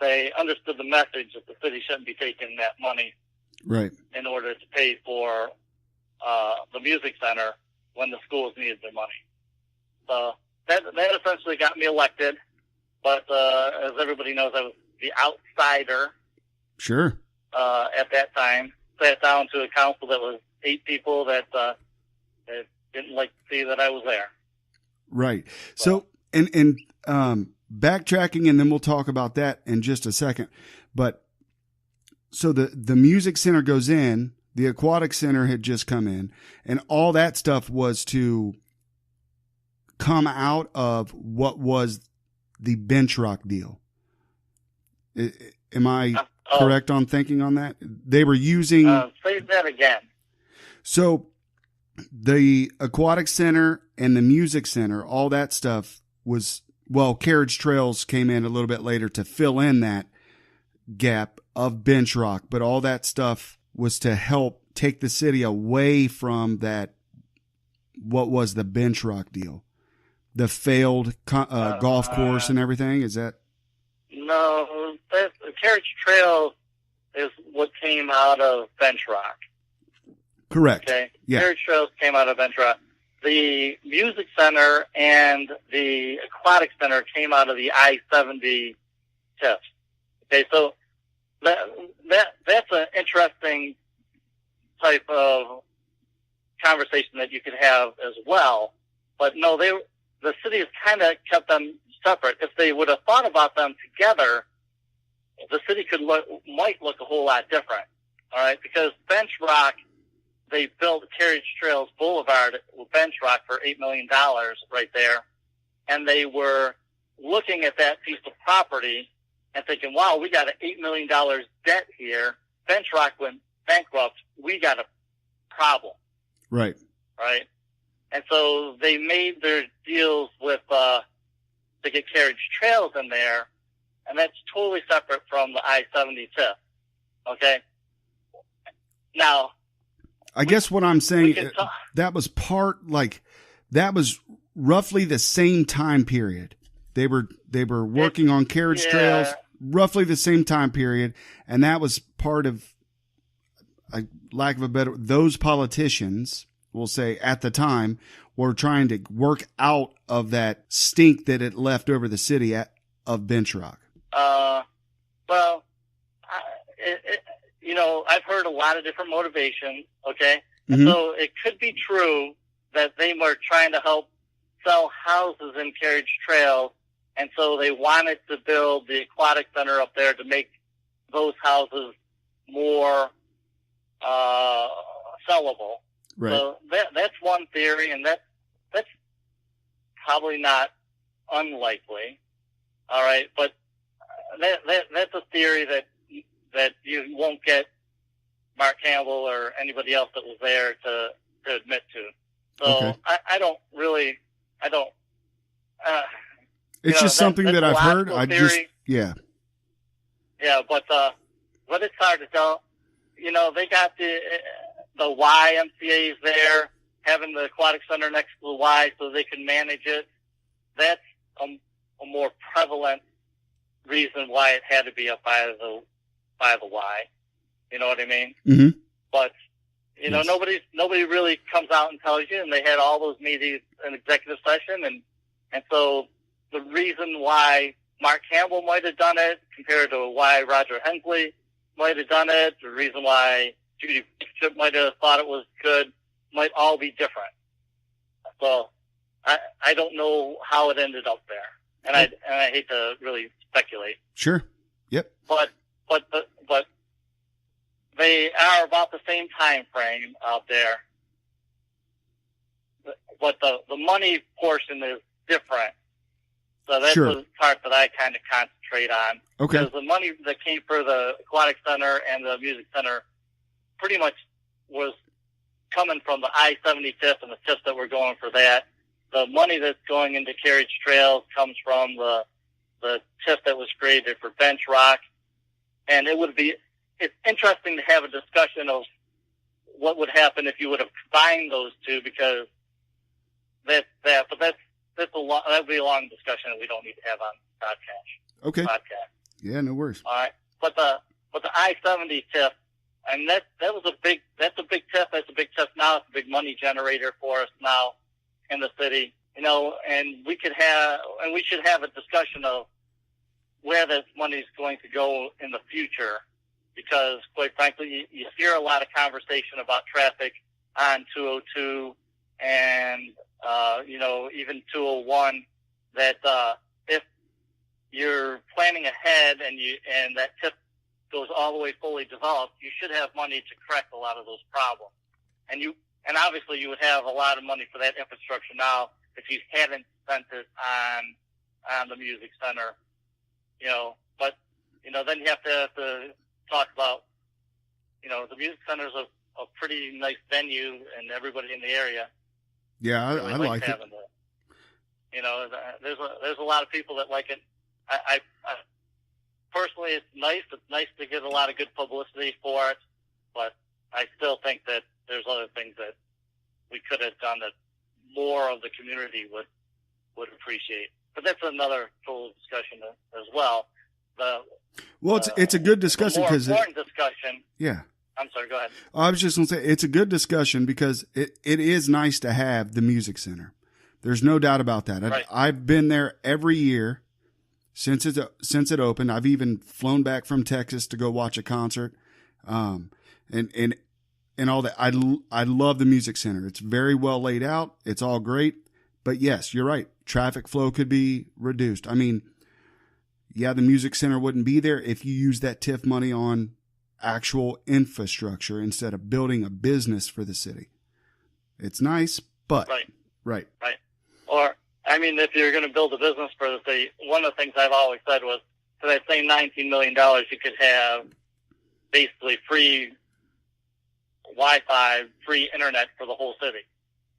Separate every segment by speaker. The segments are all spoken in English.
Speaker 1: they understood the message that the city shouldn't be taking that money
Speaker 2: right
Speaker 1: in order to pay for the music center when the schools needed their money. So that essentially got me elected. But as everybody knows, I was the outsider.
Speaker 2: Sure.
Speaker 1: At that time, sat down to a council that was 8 people that didn't like to see that I was there.
Speaker 2: Right. So and backtracking, and then we'll talk about that in just a second. But so the music center goes in, the aquatic center had just come in, and all that stuff was to come out of what was the bench rock deal. Am I correct on thinking on that? They were using...
Speaker 1: say that again.
Speaker 2: So the aquatic center and the music center, all that stuff was... Well, carriage trails came in a little bit later to fill in that gap of bench rock, but all that stuff was to help take the city away from that, what was the bench rock deal? The failed golf course and everything? Is that?
Speaker 1: No, the carriage trail is what came out of bench rock.
Speaker 2: Correct.
Speaker 1: Okay.
Speaker 2: Yeah.
Speaker 1: Carriage trails came out of bench rock. The music center and the aquatic center came out of the I-70 TIF. Okay, so that's an interesting type of conversation that you could have as well. But no, the city has kind of kept them separate. If they would have thought about them together, the city might look a whole lot different. All right, because bench rock, they built Carriage Trails Boulevard with bench rock for $8 million right there. And they were looking at that piece of property and thinking, wow, we got an $8 million debt here. Bench rock went bankrupt. We got a problem.
Speaker 2: Right.
Speaker 1: Right. And so they made their deals with, to get Carriage Trails in there. And that's totally separate from the I-70 TIF. Okay. Now,
Speaker 2: I guess what I'm saying, that was that was roughly the same time period. They were working on carriage trails, roughly the same time period. And that was part of, lack of a better, those politicians, we'll say at the time, were trying to work out of that stink that it left over the city of bench rock.
Speaker 1: Well, I've heard a lot of different motivations. Okay.
Speaker 2: Mm-hmm.
Speaker 1: So it could be true that they were trying to help sell houses in Carriage Trail. And so they wanted to build the aquatic center up there to make those houses more, sellable.
Speaker 2: Right.
Speaker 1: So that's one theory, and that's probably not unlikely. All right. But that's a theory that you won't get Mark Campbell or anybody else that was there to admit to. So
Speaker 2: okay.
Speaker 1: I don't.
Speaker 2: It's just something that I've heard. Yeah,
Speaker 1: but it's hard to tell. They got the YMCA's there, having the aquatic center next to the Y so they can manage it. That's a more prevalent reason why it had to be up by the Y. You know what I mean?
Speaker 2: Mm-hmm.
Speaker 1: But yes. Nobody really comes out and tells you. And they had all those meetings in executive session, and so the reason why Mark Campbell might have done it compared to why Roger Hensley might have done it, the reason why Judy Bishop might have thought it was good, might all be different. So I don't know how it ended up there, and I hate to really speculate.
Speaker 2: Sure. Yep.
Speaker 1: But they are about the same time frame out there. But the money portion is different. So that's
Speaker 2: sure.
Speaker 1: the part that I kind of concentrate on.
Speaker 2: Okay.
Speaker 1: Because the money that came for the aquatic center and the music center pretty much was coming from the I-70 TIF and the TIFs that were going for that. The money that's going into Carriage Trails comes from the TIF that was created for bench rock. And it's interesting to have a discussion of what would happen if you would have combined those two, because that would be a long discussion that we don't need to have on podcast.
Speaker 2: Okay. Yeah, no worries.
Speaker 1: All right. But the I-70 TIF, and that's a big TIF. That's a big TIF now. It's a big money generator for us now in the city. And we should have a discussion of where this money is going to go in the future, because quite frankly, you hear a lot of conversation about traffic on 202 and, even 201, that, if you're planning ahead and that TIF goes all the way fully developed, you should have money to correct a lot of those problems. And obviously you would have a lot of money for that infrastructure now if you hadn't spent it on the music center, but, then you have to talk about, the music center is a pretty nice venue, and everybody in the area.
Speaker 2: Yeah,
Speaker 1: really
Speaker 2: I like it.
Speaker 1: There's a lot of people that like it. I personally, it's nice. It's nice to get a lot of good publicity for it, but I still think that there's other things that we could have done that more of the community would appreciate. But that's another total discussion as well.
Speaker 2: It's a good discussion because
Speaker 1: important discussion.
Speaker 2: Yeah.
Speaker 1: I'm sorry. Go ahead.
Speaker 2: I was just going to say it's a good discussion because it is nice to have the music center. There's no doubt about that.
Speaker 1: Right.
Speaker 2: I've been there every year since it opened. I've even flown back from Texas to go watch a concert, and all that. I love the music center. It's very well laid out. It's all great. But yes, you're right. Traffic flow could be reduced. I mean, yeah, the music center wouldn't be there if you use that TIF money on actual infrastructure instead of building a business for the city. It's nice, but right.
Speaker 1: Or, if you're going to build a business for the city, one of the things I've always said was, for that same $19 million, you could have basically free Wi-Fi, free internet for the whole city.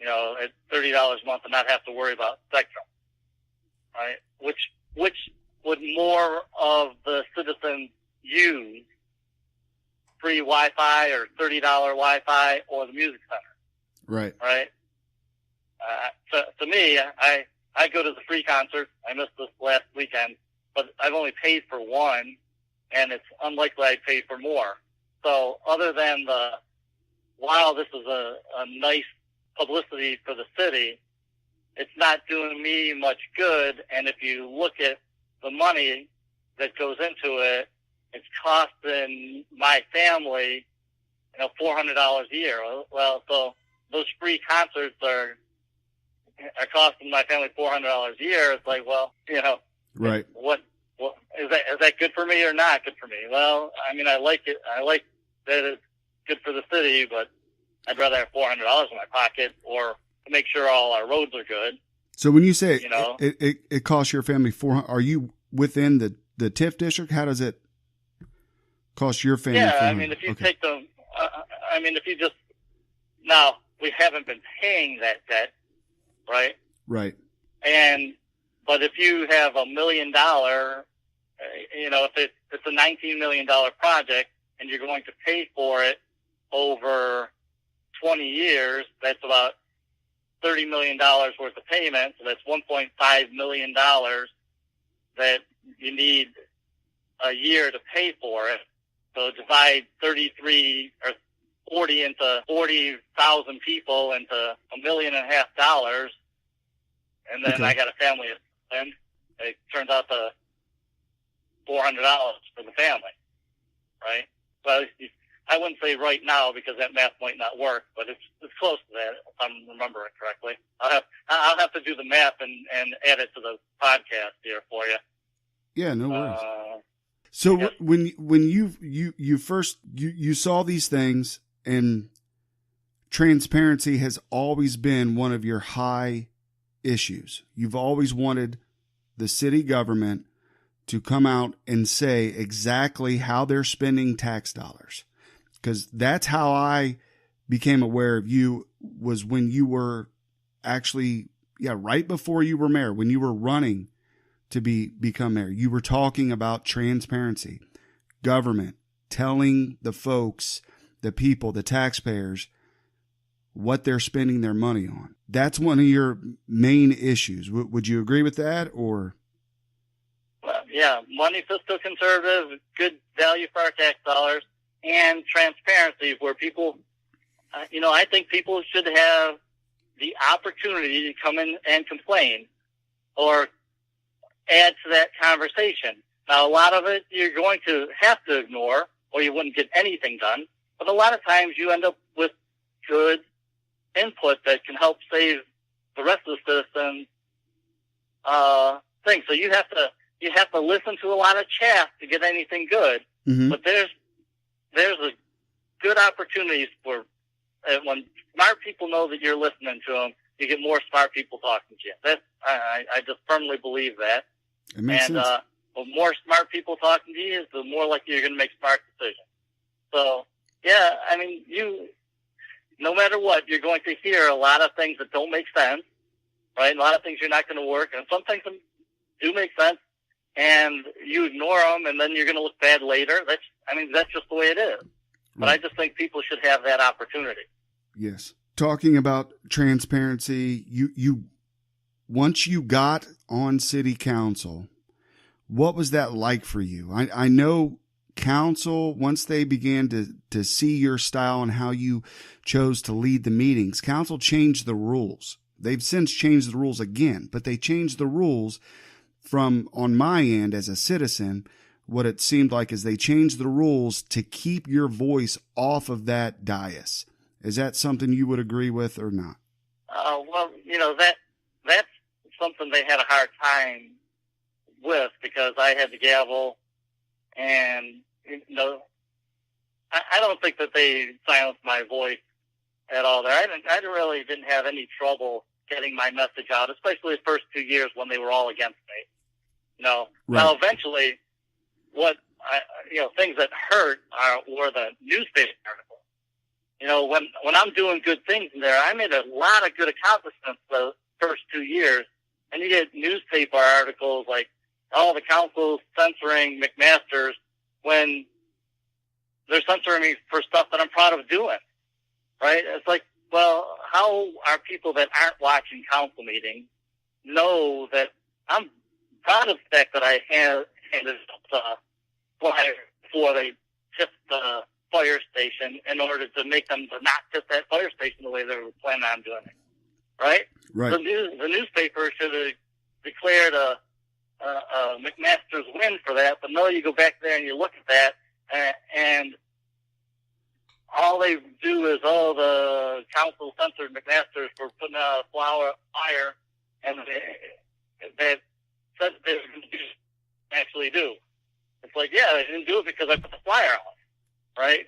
Speaker 1: At $30 a month, and not have to worry about spectrum, right? Which would more of the citizens use? Free Wi-Fi or $30 Wi-Fi or the music center?
Speaker 2: Right.
Speaker 1: Right. To me, I go to the free concert. I missed this last weekend, but I've only paid for one, and it's unlikely I'd pay for more. So other than while this is a nice publicity for the city, it's not doing me much good. And if you look at the money that goes into it, it's costing my family, $400 a year. Well, so those free concerts are costing my family $400 a year. It's like, well,
Speaker 2: right.
Speaker 1: What is that good for me or not good for me? Well, I like it. I like that it's good for the city, but I'd rather have $400 in my pocket or to make sure all our roads are good.
Speaker 2: So when you say it costs your family $400, are you within the TIF district? How does it cost your family?
Speaker 1: Yeah, if you take them, if you just, now we haven't been paying that debt, right?
Speaker 2: Right.
Speaker 1: But if you have $1 million, if it's a $19 million project and you're going to pay for it over 20 years, that's about $30 million worth of payments. So that's $1.5 million that you need a year to pay for it. So divide 33 or 40 into 40,000 people into $1.5 million, and then I got a family of 10. It turns out to $400 for the family, right? Well, I wouldn't say right now because that math might not work, but it's close to that if I'm remembering correctly. I'll have to do the math and add it to the podcast here for you.
Speaker 2: Yeah, no worries. So yes. when you first saw these things, and transparency has always been one of your high issues. You've always wanted the city government to come out and say exactly how they're spending tax dollars. Because that's how I became aware of you, was when you were actually, right before you were mayor, when you were running to become mayor. You were talking about transparency, government, telling the folks, the people, the taxpayers, what they're spending their money on. That's one of your main issues. Would you agree with that, or?
Speaker 1: money fiscal conservative, good value for our tax dollars, and transparency where people, I think people should have the opportunity to come in and complain or add to that conversation. Now, a lot of it you're going to have to ignore or you wouldn't get anything done, but a lot of times you end up with good input that can help save the rest of the citizens thing. So you have to listen to a lot of chaff to get anything good.
Speaker 2: Mm-hmm.
Speaker 1: But there's a good opportunities for when smart people know that you're listening to them, you get more smart people talking to you. I just firmly believe that.
Speaker 2: It makes sense.
Speaker 1: The more smart people talking to you, the more likely you're going to make smart decisions. So, yeah, I mean, no matter what, you're going to hear a lot of things that don't make sense, right? A lot of things you're not going to work, and some things do make sense, and you ignore them, and then you're going to look bad later. That's just the way it is. But
Speaker 2: Right.
Speaker 1: I just think people should have that opportunity.
Speaker 2: Yes. Talking about transparency, you once you got on city council, what was that like for you? I know council, once they began to see your style and how you chose to lead the meetings, council changed the rules. They've since changed the rules again, but they changed the rules from, on my end as a citizen, what it seemed like is they changed the rules to keep your voice off of that dais. Is that something you would agree with or not?
Speaker 1: Well, that's something they had a hard time with because I had the gavel, and I don't think that they silenced my voice at all there. I really didn't have any trouble getting my message out, especially the first 2 years when they were all against me.
Speaker 2: Right.
Speaker 1: Now eventually, things that hurt were the newspaper articles. When I'm doing good things in there, I made a lot of good accomplishments the first 2 years, and you get newspaper articles like, "Oh, the council's censoring McMasters," when they're censoring me for stuff that I'm proud of doing, right? It's like, well, how are people that aren't watching council meetings know that I'm proud of the fact that I handed up flyer before they tipped the fire station in order to make them to not tip that fire station the way they were planning on doing it, right?
Speaker 2: Right.
Speaker 1: The newspaper should have declared a McMasters win for that, but no, you go back there and you look at that, and all they do is, the council censored McMasters for putting out a fire, and that said they were going to actually do. It's like, yeah, they didn't do it because I put the flyer on, right?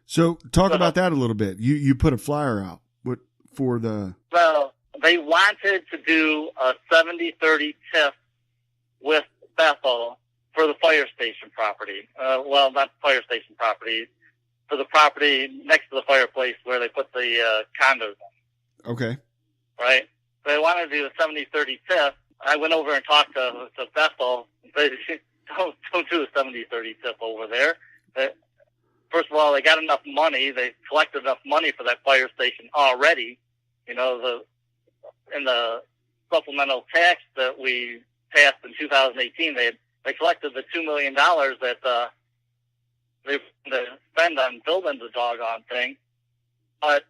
Speaker 2: So talk about that a little bit. You put a flyer out for the...
Speaker 1: Well, they wanted to do a 70-30 TIF with Bethel for the fire station property. Not the fire station property, for the property next to the fireplace where they put the condos in.
Speaker 2: Okay.
Speaker 1: Right? They wanted to do a 70-30 TIF. I went over and talked to Bethel. They said, don't do a 70-30 TIF over there. First of all, they got enough money. They collected enough money for that fire station already. In the supplemental tax that we passed in 2018, they collected the $2 million that they spend on building the doggone thing. But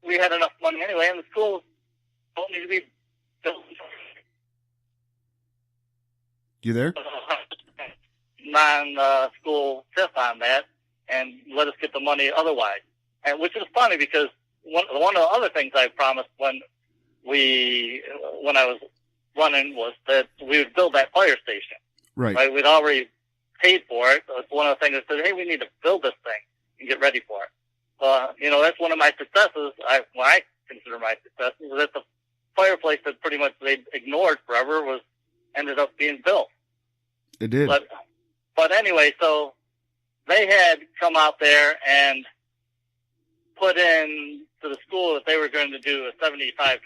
Speaker 1: we had enough money anyway, and the schools don't need to be built.
Speaker 2: You there?
Speaker 1: Non-school TIF on that, and let us get the money otherwise. And which is funny because one of the other things I promised when I was running was that we would build that fire station.
Speaker 2: Right.
Speaker 1: We'd already paid for it. So it's one of the things that said, hey, we need to build this thing and get ready for it. So, that's one of my successes. What I consider my successes is that the fireplace that pretty much they ignored forever ended up being built.
Speaker 2: It did.
Speaker 1: But anyway, so they had come out there and put in to the school that they were going to do a 75-25.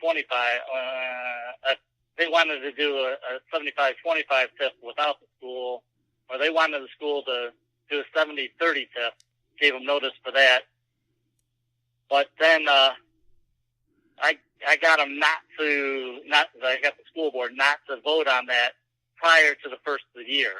Speaker 1: They wanted to do a 75-25 TIF without the school, or they wanted the school to do a 70-30 TIF. Gave them notice for that. But then I got them I got the school board not to vote on that prior to the first of the year.